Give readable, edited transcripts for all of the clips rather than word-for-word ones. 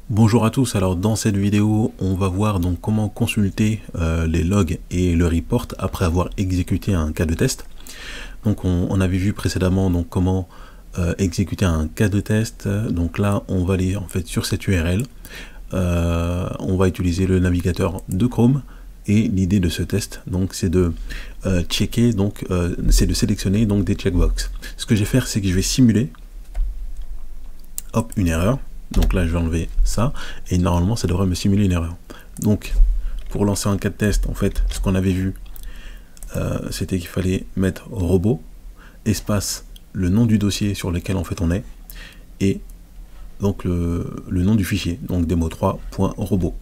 Bonjour à tous, alors dans cette vidéo on va voir donc comment consulter les logs et le report après avoir exécuté un cas de test. Donc on avait vu précédemment donc comment exécuter un cas de test. Donc là on va aller en fait sur cette URL, on va utiliser le navigateur de Chrome et l'idée de ce test donc c'est de checker, donc c'est de sélectionner donc des checkbox. Ce que je vais faire c'est que je vais simuler une erreur. Donc là je vais enlever ça et normalement ça devrait me simuler une erreur. Donc pour lancer un cas de test, en fait ce qu'on avait vu c'était qu'il fallait mettre robot espace le nom du dossier sur lequel en fait on est et donc le nom du fichier, donc demo3.robot.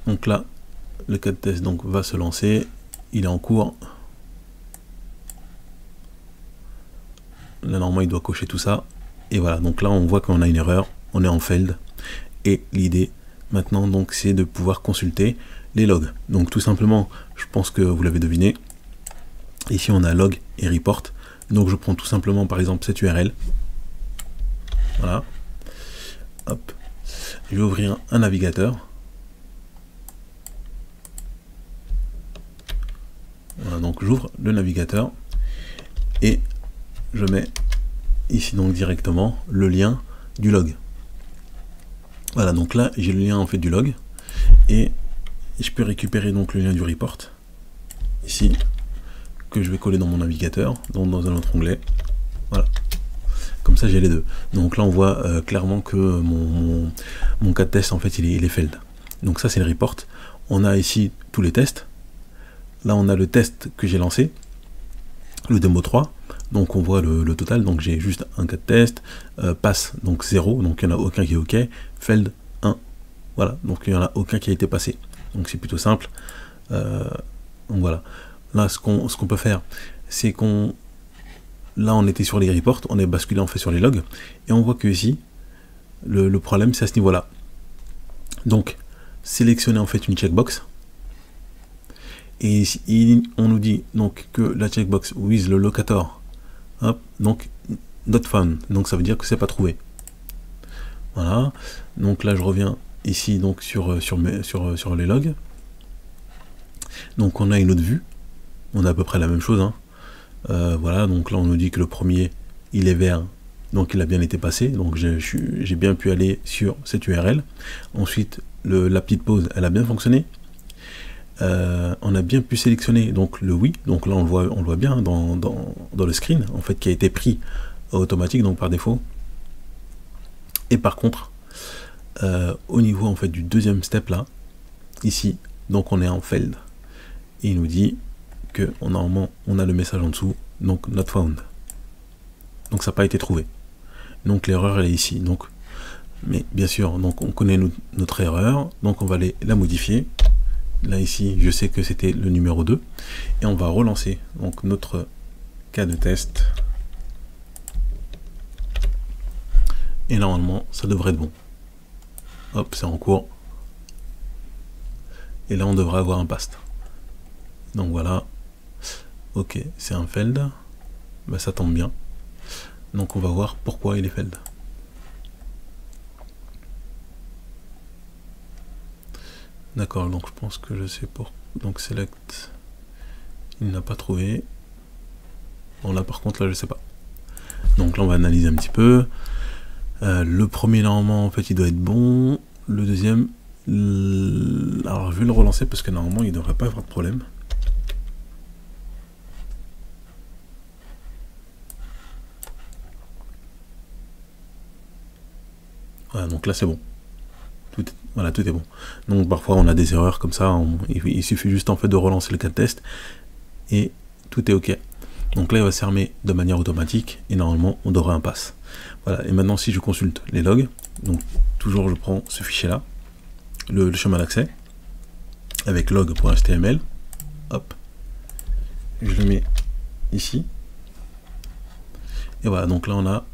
Donc là le cas de test donc va se lancer, il est en cours. Là normalement il doit cocher tout ça et voilà, donc là on voit qu'on a une erreur, on est en failed et l'idée maintenant donc c'est de pouvoir consulter les logs. Donc tout simplement, je pense que vous l'avez deviné, ici on a log et report. Donc je prends tout simplement par exemple cette URL, voilà, hop, je vais ouvrir un navigateur, voilà, donc j'ouvre le navigateur et je mets ici donc directement le lien du log. Voilà, donc là j'ai le lien en fait du log et je peux récupérer donc le lien du report ici que je vais coller dans mon navigateur, donc dans un autre onglet. Voilà, comme ça j'ai les deux. Donc là on voit clairement que mon cas de test en fait il est failed. Donc ça c'est le report. On a ici tous les tests. Là on a le test que j'ai lancé, le démo 3. Donc on voit le total, donc j'ai juste un cas de test, passe donc 0, donc il n'y en a aucun qui est OK, failed 1, voilà, donc il n'y en a aucun qui a été passé. Donc c'est plutôt simple. Donc voilà, là ce qu'on peut faire, c'est là on était sur les reports, on est basculé en fait sur les logs, et on voit que ici, le problème c'est à ce niveau-là. Donc sélectionner en fait une checkbox, et ici, on nous dit donc que la checkbox with le locator, hop, donc not found, donc ça veut dire que c'est pas trouvé. Voilà, donc là je reviens ici donc sur les logs. Donc on a une autre vue, on a à peu près la même chose, hein. Voilà, donc là on nous dit que le premier il est vert, donc il a bien été passé, donc j'ai bien pu aller sur cette URL. Ensuite la petite pause elle a bien fonctionné. On a bien pu sélectionner donc le oui, donc là on le voit bien dans le screen en fait qui a été pris automatique, donc par défaut. Et par contre au niveau en fait du deuxième step là, ici donc on est en failed et il nous dit que normalement on a le message en dessous, donc not found, donc ça n'a pas été trouvé, donc l'erreur elle est ici. Donc mais bien sûr donc on connaît notre erreur, donc on va aller la modifier. Là ici je sais que c'était le numéro 2 et on va relancer donc notre cas de test et normalement ça devrait être bon. Hop, c'est en cours et là on devrait avoir un paste. Donc voilà, ok, c'est un failed, bah, ça tombe bien, donc on va voir pourquoi il est failed. D'accord, donc je pense que je sais pour. Donc select, il n'a pas trouvé. Bon là par contre là je sais pas. Donc là on va analyser un petit peu. Le premier normalement en fait il doit être bon. Le deuxième, alors je vais le relancer parce que normalement il ne devrait pas avoir de problème. Voilà, donc là c'est bon. Voilà, tout est bon. Donc parfois on a des erreurs comme ça, il suffit juste en fait de relancer le cas de test et tout est ok. Donc là il va se fermer de manière automatique et normalement on devrait un pass. Voilà, et maintenant si je consulte les logs, donc toujours je prends ce fichier là, le chemin d'accès avec log.html, hop, je le mets ici et voilà, donc là on a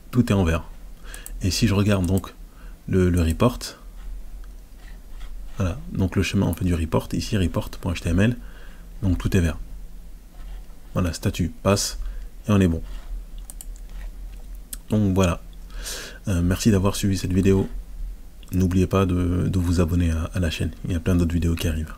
tout est en vert. Et si je regarde donc le report, voilà, donc le chemin en fait du report, ici report.html, donc tout est vert. Voilà, statut passe et on est bon. Donc voilà, Merci d'avoir suivi cette vidéo. N'oubliez pas de vous abonner à la chaîne. Il y a plein d'autres vidéos qui arrivent.